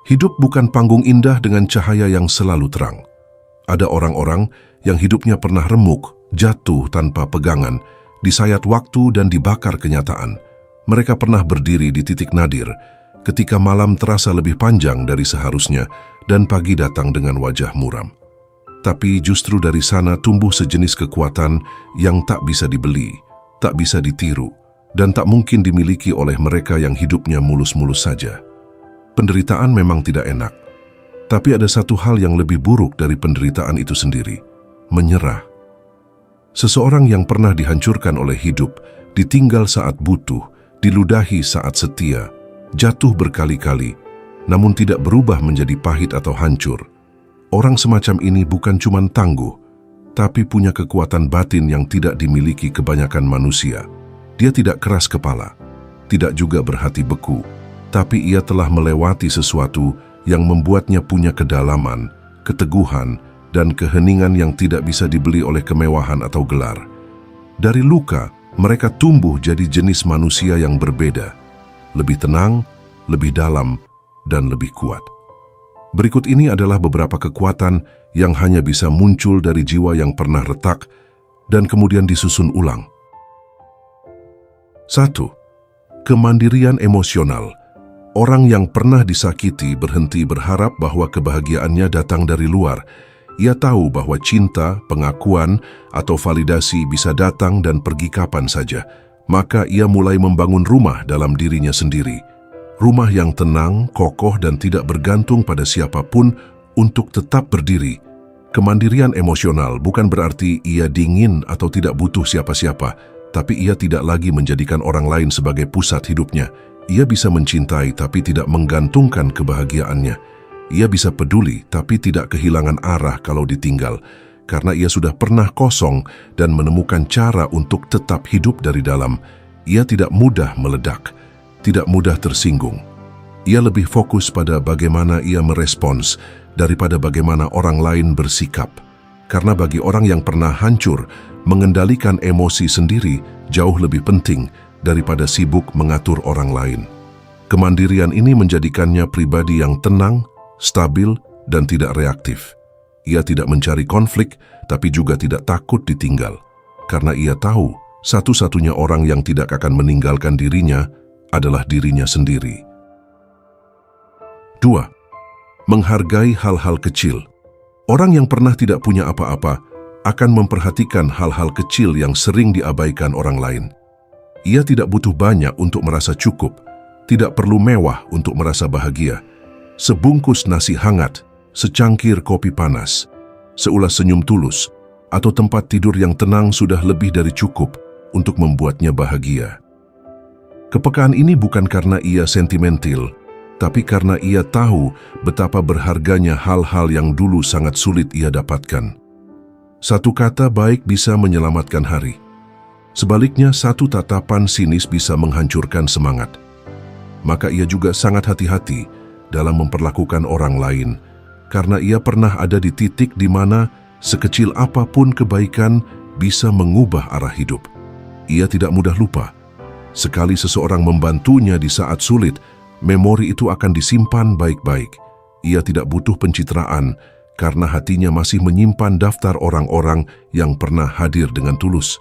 Hidup bukan panggung indah dengan cahaya yang selalu terang. Ada orang-orang yang hidupnya pernah remuk, jatuh tanpa pegangan, disayat waktu dan dibakar kenyataan. Mereka pernah berdiri di titik nadir, ketika malam terasa lebih panjang dari seharusnya dan pagi datang dengan wajah muram. Tapi justru dari sana tumbuh sejenis kekuatan yang tak bisa dibeli, tak bisa ditiru, dan tak mungkin dimiliki oleh mereka yang hidupnya mulus-mulus saja. Penderitaan memang tidak enak, tapi ada satu hal yang lebih buruk dari penderitaan itu sendiri: menyerah. Seseorang yang pernah dihancurkan oleh hidup, ditinggal saat butuh, diludahi saat setia, jatuh berkali-kali, namun tidak berubah menjadi pahit atau hancur. Orang semacam ini bukan cuma tangguh, tapi punya kekuatan batin yang tidak dimiliki kebanyakan manusia. Dia tidak keras kepala, tidak juga berhati beku, tapi ia telah melewati sesuatu yang membuatnya punya kedalaman, keteguhan, dan keheningan yang tidak bisa dibeli oleh kemewahan atau gelar. Dari luka, mereka tumbuh jadi jenis manusia yang berbeda, lebih tenang, lebih dalam, dan lebih kuat. Berikut ini adalah beberapa kekuatan yang hanya bisa muncul dari jiwa yang pernah retak dan kemudian disusun ulang. 1. Kemandirian emosional. Orang yang pernah disakiti berhenti berharap bahwa kebahagiaannya datang dari luar. Ia tahu bahwa cinta, pengakuan, atau validasi bisa datang dan pergi kapan saja. Maka ia mulai membangun rumah dalam dirinya sendiri. Rumah yang tenang, kokoh, dan tidak bergantung pada siapapun untuk tetap berdiri. Kemandirian emosional bukan berarti ia dingin atau tidak butuh siapa-siapa, tapi ia tidak lagi menjadikan orang lain sebagai pusat hidupnya. Ia bisa mencintai tapi tidak menggantungkan kebahagiaannya. Ia bisa peduli tapi tidak kehilangan arah kalau ditinggal, karena ia sudah pernah kosong dan menemukan cara untuk tetap hidup dari dalam. Ia tidak mudah meledak, tidak mudah tersinggung. Ia lebih fokus pada bagaimana ia merespons daripada bagaimana orang lain bersikap. Karena bagi orang yang pernah hancur, mengendalikan emosi sendiri jauh lebih penting daripada sibuk mengatur orang lain. Kemandirian ini menjadikannya pribadi yang tenang, stabil, dan tidak reaktif. Ia tidak mencari konflik, tapi juga tidak takut ditinggal. Karena ia tahu, satu-satunya orang yang tidak akan meninggalkan dirinya adalah dirinya sendiri. 2. Menghargai hal-hal kecil. Orang yang pernah tidak punya apa-apa akan memperhatikan hal-hal kecil yang sering diabaikan orang lain. Ia tidak butuh banyak untuk merasa cukup, tidak perlu mewah untuk merasa bahagia. Sebungkus nasi hangat, secangkir kopi panas, seulas senyum tulus, atau tempat tidur yang tenang sudah lebih dari cukup untuk membuatnya bahagia. Kepekaan ini bukan karena ia sentimental, tapi karena ia tahu betapa berharganya hal-hal yang dulu sangat sulit ia dapatkan. Satu kata baik bisa menyelamatkan hari. Sebaliknya, satu tatapan sinis bisa menghancurkan semangat. Maka ia juga sangat hati-hati dalam memperlakukan orang lain, karena ia pernah ada di titik di mana sekecil apapun kebaikan bisa mengubah arah hidup. Ia tidak mudah lupa. Sekali seseorang membantunya di saat sulit, memori itu akan disimpan baik-baik. Ia tidak butuh pencitraan, karena hatinya masih menyimpan daftar orang-orang yang pernah hadir dengan tulus.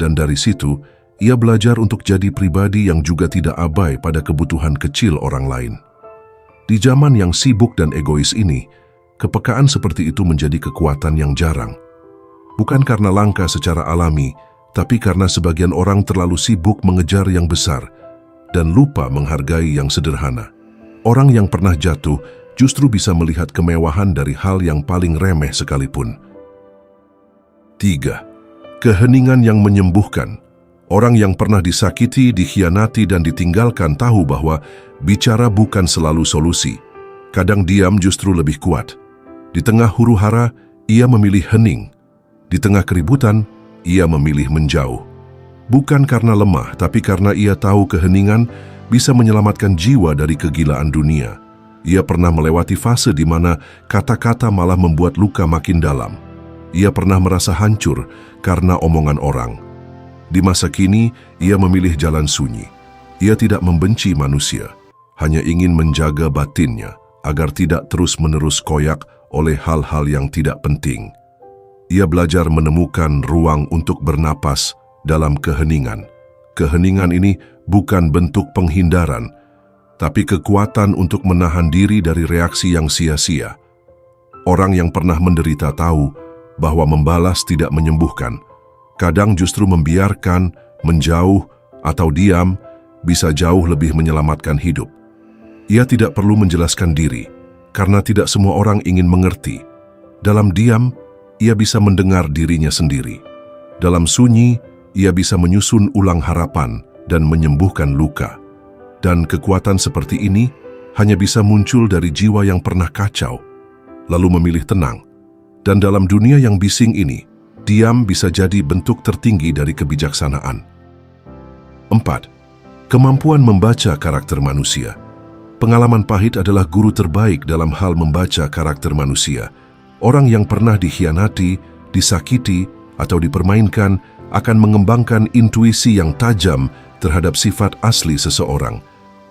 Dan dari situ, ia belajar untuk jadi pribadi yang juga tidak abai pada kebutuhan kecil orang lain. Di zaman yang sibuk dan egois ini, kepekaan seperti itu menjadi kekuatan yang jarang. Bukan karena langka secara alami, tapi karena sebagian orang terlalu sibuk mengejar yang besar dan lupa menghargai yang sederhana. Orang yang pernah jatuh justru bisa melihat kemewahan dari hal yang paling remeh sekalipun. 3. Keheningan yang menyembuhkan. Orang yang pernah disakiti, dikhianati, dan ditinggalkan tahu bahwa bicara bukan selalu solusi. Kadang diam justru lebih kuat. Di tengah huru-hara, ia memilih hening. Di tengah keributan, ia memilih menjauh. Bukan karena lemah, tapi karena ia tahu keheningan bisa menyelamatkan jiwa dari kegilaan dunia. Ia pernah melewati fase di mana kata-kata malah membuat luka makin dalam. Ia pernah merasa hancur karena omongan orang. Di masa kini, ia memilih jalan sunyi. Ia tidak membenci manusia, hanya ingin menjaga batinnya agar tidak terus-menerus koyak oleh hal-hal yang tidak penting. Ia belajar menemukan ruang untuk bernapas dalam keheningan. Keheningan ini bukan bentuk penghindaran, tapi kekuatan untuk menahan diri dari reaksi yang sia-sia. Orang yang pernah menderita tahu bahwa membalas tidak menyembuhkan. Kadang justru membiarkan, menjauh, atau diam bisa jauh lebih menyelamatkan hidup. Ia tidak perlu menjelaskan diri, karena tidak semua orang ingin mengerti. Dalam diam, ia bisa mendengar dirinya sendiri. Dalam sunyi, ia bisa menyusun ulang harapan dan menyembuhkan luka. Dan kekuatan seperti ini hanya bisa muncul dari jiwa yang pernah kacau, lalu memilih tenang. Dan dalam dunia yang bising ini, diam bisa jadi bentuk tertinggi dari kebijaksanaan. 4. Kemampuan membaca karakter manusia. Pengalaman pahit adalah guru terbaik dalam hal membaca karakter manusia. Orang yang pernah dikhianati, disakiti, atau dipermainkan akan mengembangkan intuisi yang tajam terhadap sifat asli seseorang.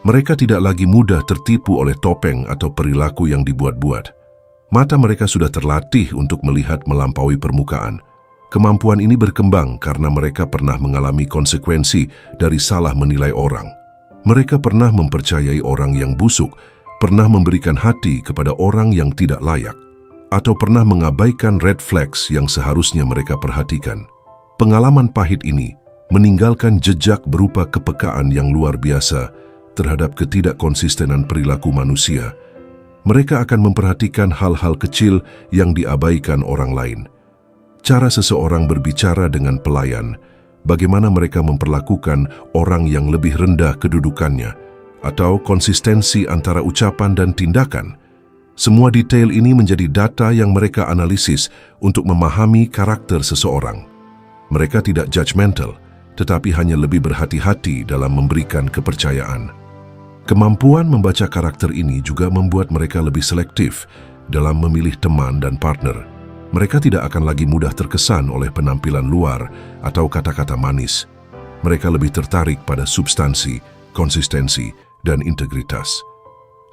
Mereka tidak lagi mudah tertipu oleh topeng atau perilaku yang dibuat-buat. Mata mereka sudah terlatih untuk melihat melampaui permukaan. Kemampuan ini berkembang karena mereka pernah mengalami konsekuensi dari salah menilai orang. Mereka pernah mempercayai orang yang busuk, pernah memberikan hati kepada orang yang tidak layak, atau pernah mengabaikan red flags yang seharusnya mereka perhatikan. Pengalaman pahit ini meninggalkan jejak berupa kepekaan yang luar biasa terhadap ketidakkonsistenan perilaku manusia. Mereka akan memperhatikan hal-hal kecil yang diabaikan orang lain. Cara seseorang berbicara dengan pelayan, bagaimana mereka memperlakukan orang yang lebih rendah kedudukannya, atau konsistensi antara ucapan dan tindakan. Semua detail ini menjadi data yang mereka analisis untuk memahami karakter seseorang. Mereka tidak judgmental, tetapi hanya lebih berhati-hati dalam memberikan kepercayaan. Kemampuan membaca karakter ini juga membuat mereka lebih selektif dalam memilih teman dan partner. Mereka tidak akan lagi mudah terkesan oleh penampilan luar atau kata-kata manis. Mereka lebih tertarik pada substansi, konsistensi, dan integritas.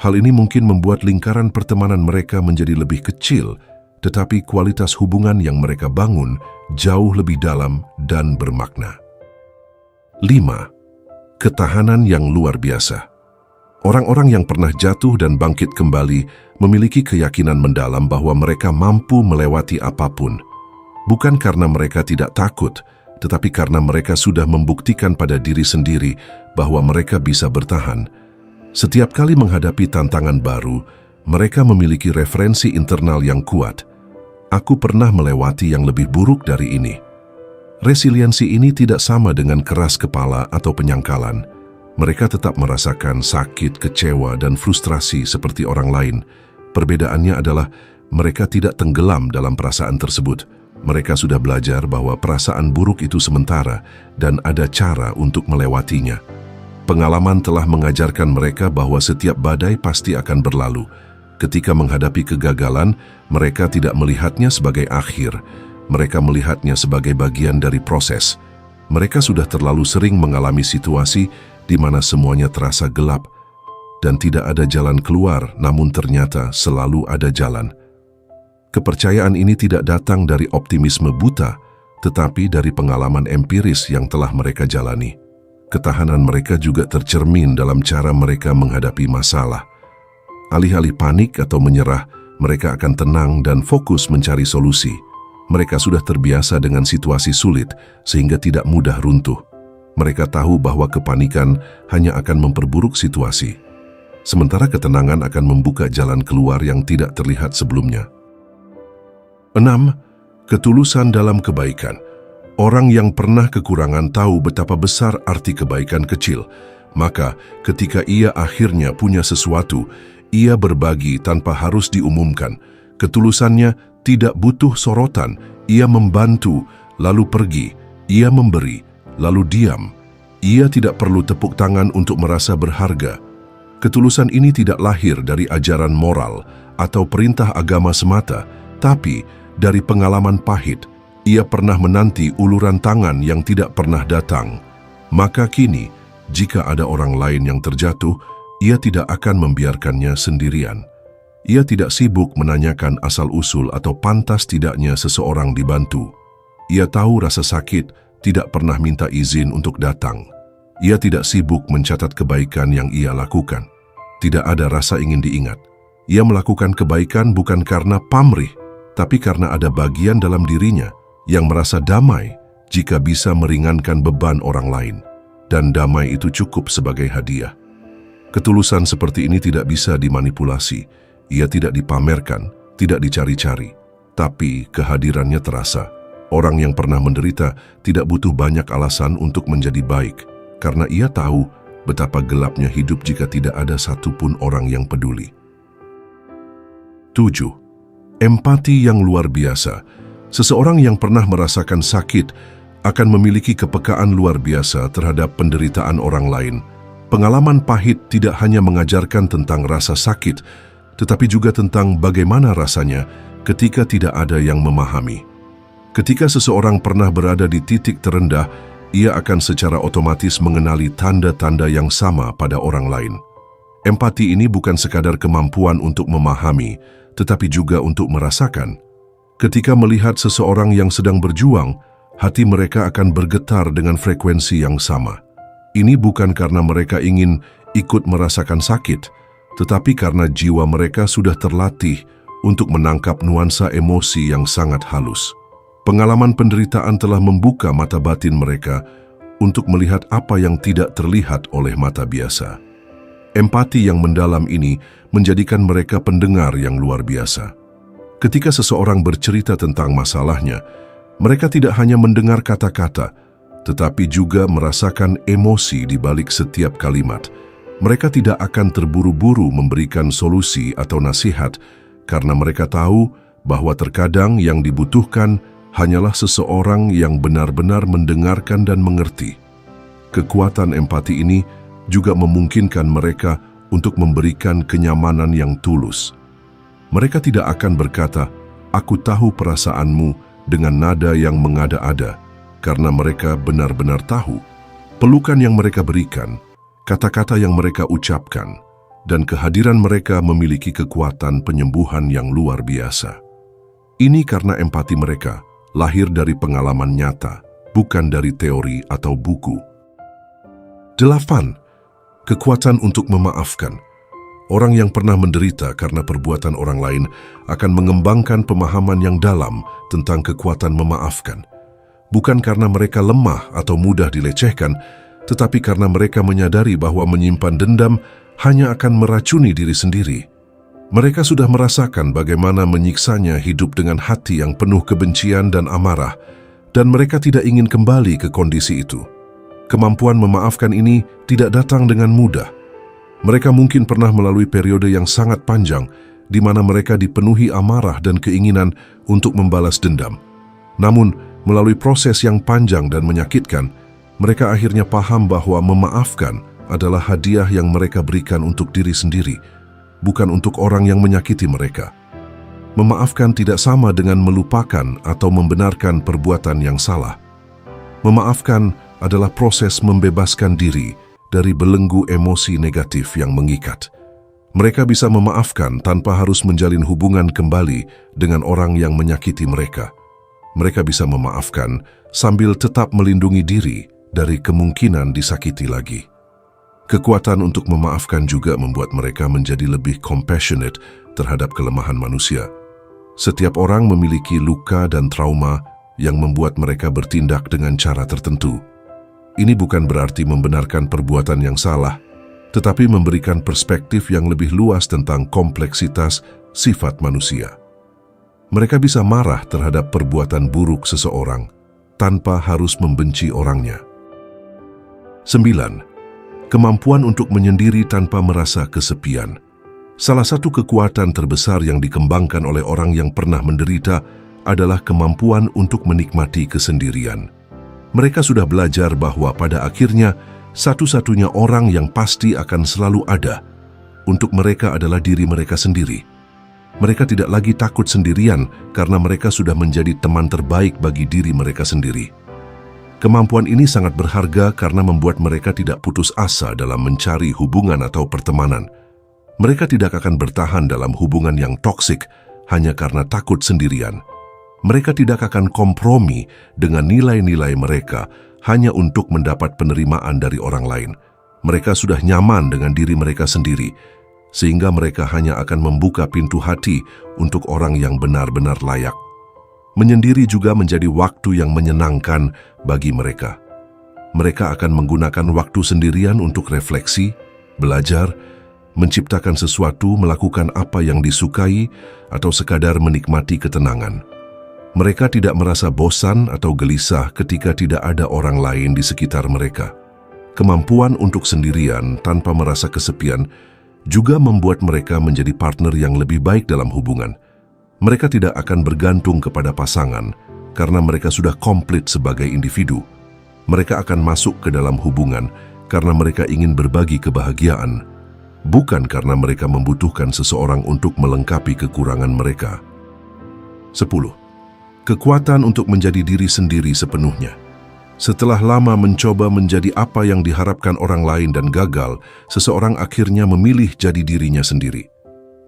Hal ini mungkin membuat lingkaran pertemanan mereka menjadi lebih kecil, tetapi kualitas hubungan yang mereka bangun jauh lebih dalam dan bermakna. 5. Ketahanan yang luar biasa. Orang-orang yang pernah jatuh dan bangkit kembali memiliki keyakinan mendalam bahwa mereka mampu melewati apapun. Bukan karena mereka tidak takut, tetapi karena mereka sudah membuktikan pada diri sendiri bahwa mereka bisa bertahan. Setiap kali menghadapi tantangan baru, mereka memiliki referensi internal yang kuat. Aku pernah melewati yang lebih buruk dari ini. Resiliensi ini tidak sama dengan keras kepala atau penyangkalan. Mereka tetap merasakan sakit, kecewa, dan frustrasi seperti orang lain. Perbedaannya adalah mereka tidak tenggelam dalam perasaan tersebut. Mereka sudah belajar bahwa perasaan buruk itu sementara dan ada cara untuk melewatinya. Pengalaman telah mengajarkan mereka bahwa setiap badai pasti akan berlalu. Ketika menghadapi kegagalan, mereka tidak melihatnya sebagai akhir. Mereka melihatnya sebagai bagian dari proses. Mereka sudah terlalu sering mengalami situasi di mana semuanya terasa gelap dan tidak ada jalan keluar, namun ternyata selalu ada jalan. Kepercayaan ini tidak datang dari optimisme buta, tetapi dari pengalaman empiris yang telah mereka jalani. Ketahanan mereka juga tercermin dalam cara mereka menghadapi masalah. Alih-alih panik atau menyerah, mereka akan tenang dan fokus mencari solusi. Mereka sudah terbiasa dengan situasi sulit sehingga tidak mudah runtuh. Mereka tahu bahwa kepanikan hanya akan memperburuk situasi, sementara ketenangan akan membuka jalan keluar yang tidak terlihat sebelumnya. 6. Ketulusan dalam kebaikan. Orang yang pernah kekurangan tahu betapa besar arti kebaikan kecil. Maka ketika ia akhirnya punya sesuatu, ia berbagi tanpa harus diumumkan. Ketulusannya tidak butuh sorotan. Ia membantu, lalu pergi. Ia memberi, lalu diam. Ia tidak perlu tepuk tangan untuk merasa berharga. Ketulusan ini tidak lahir dari ajaran moral atau perintah agama semata, tapi dari pengalaman pahit. Ia pernah menanti uluran tangan yang tidak pernah datang. Maka kini, jika ada orang lain yang terjatuh, ia tidak akan membiarkannya sendirian. Ia tidak sibuk menanyakan asal-usul atau pantas tidaknya seseorang dibantu. Ia tahu rasa sakit, tidak pernah minta izin untuk datang. Ia tidak sibuk mencatat kebaikan yang ia lakukan. Tidak ada rasa ingin diingat. Ia melakukan kebaikan bukan karena pamrih, tapi karena ada bagian dalam dirinya yang merasa damai jika bisa meringankan beban orang lain. Dan damai itu cukup sebagai hadiah. Ketulusan seperti ini tidak bisa dimanipulasi. Ia tidak dipamerkan, tidak dicari-cari, tapi kehadirannya terasa. Orang yang pernah menderita tidak butuh banyak alasan untuk menjadi baik, karena ia tahu betapa gelapnya hidup jika tidak ada satupun orang yang peduli. 7. Empati yang luar biasa. Seseorang yang pernah merasakan sakit akan memiliki kepekaan luar biasa terhadap penderitaan orang lain. Pengalaman pahit tidak hanya mengajarkan tentang rasa sakit, tetapi juga tentang bagaimana rasanya ketika tidak ada yang memahami. Ketika seseorang pernah berada di titik terendah, ia akan secara otomatis mengenali tanda-tanda yang sama pada orang lain. Empati ini bukan sekadar kemampuan untuk memahami, tetapi juga untuk merasakan. Ketika melihat seseorang yang sedang berjuang, hati mereka akan bergetar dengan frekuensi yang sama. Ini bukan karena mereka ingin ikut merasakan sakit, tetapi karena jiwa mereka sudah terlatih untuk menangkap nuansa emosi yang sangat halus. Pengalaman penderitaan telah membuka mata batin mereka untuk melihat apa yang tidak terlihat oleh mata biasa. Empati yang mendalam ini menjadikan mereka pendengar yang luar biasa. Ketika seseorang bercerita tentang masalahnya, mereka tidak hanya mendengar kata-kata, tetapi juga merasakan emosi di balik setiap kalimat. Mereka tidak akan terburu-buru memberikan solusi atau nasihat karena mereka tahu bahwa terkadang yang dibutuhkan hanyalah seseorang yang benar-benar mendengarkan dan mengerti. Kekuatan empati ini juga memungkinkan mereka untuk memberikan kenyamanan yang tulus. Mereka tidak akan berkata, "Aku tahu perasaanmu," dengan nada yang mengada-ada, karena mereka benar-benar tahu pelukan yang mereka berikan, kata-kata yang mereka ucapkan, dan kehadiran mereka memiliki kekuatan penyembuhan yang luar biasa. Ini karena empati mereka lahir dari pengalaman nyata, bukan dari teori atau buku. 8. Kekuatan untuk memaafkan. Orang yang pernah menderita karena perbuatan orang lain akan mengembangkan pemahaman yang dalam tentang kekuatan memaafkan. Bukan karena mereka lemah atau mudah dilecehkan, tetapi karena mereka menyadari bahwa menyimpan dendam hanya akan meracuni diri sendiri. Mereka sudah merasakan bagaimana menyiksanya hidup dengan hati yang penuh kebencian dan amarah, dan mereka tidak ingin kembali ke kondisi itu. Kemampuan memaafkan ini tidak datang dengan mudah. Mereka mungkin pernah melalui periode yang sangat panjang, di mana mereka dipenuhi amarah dan keinginan untuk membalas dendam. Namun, melalui proses yang panjang dan menyakitkan, mereka akhirnya paham bahwa memaafkan adalah hadiah yang mereka berikan untuk diri sendiri, bukan untuk orang yang menyakiti mereka. Memaafkan tidak sama dengan melupakan atau membenarkan perbuatan yang salah. Memaafkan adalah proses membebaskan diri dari belenggu emosi negatif yang mengikat. Mereka bisa memaafkan tanpa harus menjalin hubungan kembali dengan orang yang menyakiti mereka. Mereka bisa memaafkan sambil tetap melindungi diri dari kemungkinan disakiti lagi. Kekuatan untuk memaafkan juga membuat mereka menjadi lebih compassionate terhadap kelemahan manusia. Setiap orang memiliki luka dan trauma yang membuat mereka bertindak dengan cara tertentu. Ini bukan berarti membenarkan perbuatan yang salah, tetapi memberikan perspektif yang lebih luas tentang kompleksitas sifat manusia. Mereka bisa marah terhadap perbuatan buruk seseorang tanpa harus membenci orangnya. 9. Kemampuan untuk menyendiri tanpa merasa kesepian. Salah satu kekuatan terbesar yang dikembangkan oleh orang yang pernah menderita adalah kemampuan untuk menikmati kesendirian. Mereka sudah belajar bahwa pada akhirnya satu-satunya orang yang pasti akan selalu ada untuk mereka adalah diri mereka sendiri. Mereka tidak lagi takut sendirian karena mereka sudah menjadi teman terbaik bagi diri mereka sendiri. Kemampuan ini sangat berharga karena membuat mereka tidak putus asa dalam mencari hubungan atau pertemanan. Mereka tidak akan bertahan dalam hubungan yang toksik hanya karena takut sendirian. Mereka tidak akan kompromi dengan nilai-nilai mereka hanya untuk mendapat penerimaan dari orang lain. Mereka sudah nyaman dengan diri mereka sendiri, sehingga mereka hanya akan membuka pintu hati untuk orang yang benar-benar layak. Menyendiri juga menjadi waktu yang menyenangkan bagi mereka. Mereka akan menggunakan waktu sendirian untuk refleksi, belajar, menciptakan sesuatu, melakukan apa yang disukai, atau sekadar menikmati ketenangan. Mereka tidak merasa bosan atau gelisah ketika tidak ada orang lain di sekitar mereka. Kemampuan untuk sendirian tanpa merasa kesepian juga membuat mereka menjadi partner yang lebih baik dalam hubungan. Mereka tidak akan bergantung kepada pasangan karena mereka sudah komplit sebagai individu. Mereka akan masuk ke dalam hubungan karena mereka ingin berbagi kebahagiaan, bukan karena mereka membutuhkan seseorang untuk melengkapi kekurangan mereka. 10. Kekuatan untuk menjadi diri sendiri sepenuhnya. Setelah lama mencoba menjadi apa yang diharapkan orang lain dan gagal, seseorang akhirnya memilih jadi dirinya sendiri.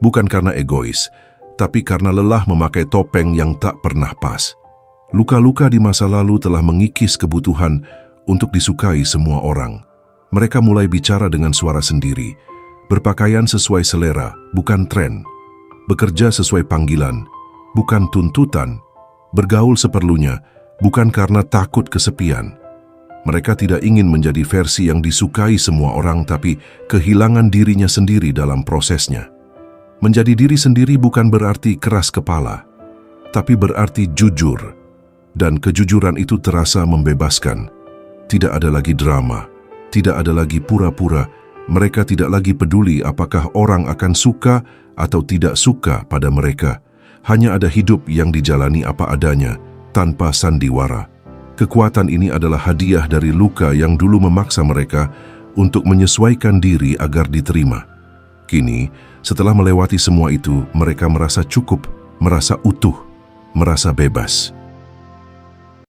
Bukan karena egois, tapi karena lelah memakai topeng yang tak pernah pas. Luka-luka di masa lalu telah mengikis kebutuhan untuk disukai semua orang. Mereka mulai bicara dengan suara sendiri, berpakaian sesuai selera, bukan tren, bekerja sesuai panggilan, bukan tuntutan, bergaul seperlunya, bukan karena takut kesepian. Mereka tidak ingin menjadi versi yang disukai semua orang, tapi kehilangan dirinya sendiri dalam prosesnya. Menjadi diri sendiri bukan berarti keras kepala, tapi berarti jujur. Dan kejujuran itu terasa membebaskan. Tidak ada lagi drama, tidak ada lagi pura-pura. Mereka tidak lagi peduli apakah orang akan suka atau tidak suka pada mereka. Hanya ada hidup yang dijalani apa adanya, tanpa sandiwara. Kekuatan ini adalah hadiah dari luka yang dulu memaksa mereka untuk menyesuaikan diri agar diterima. Kini, setelah melewati semua itu, mereka merasa cukup, merasa utuh, merasa bebas.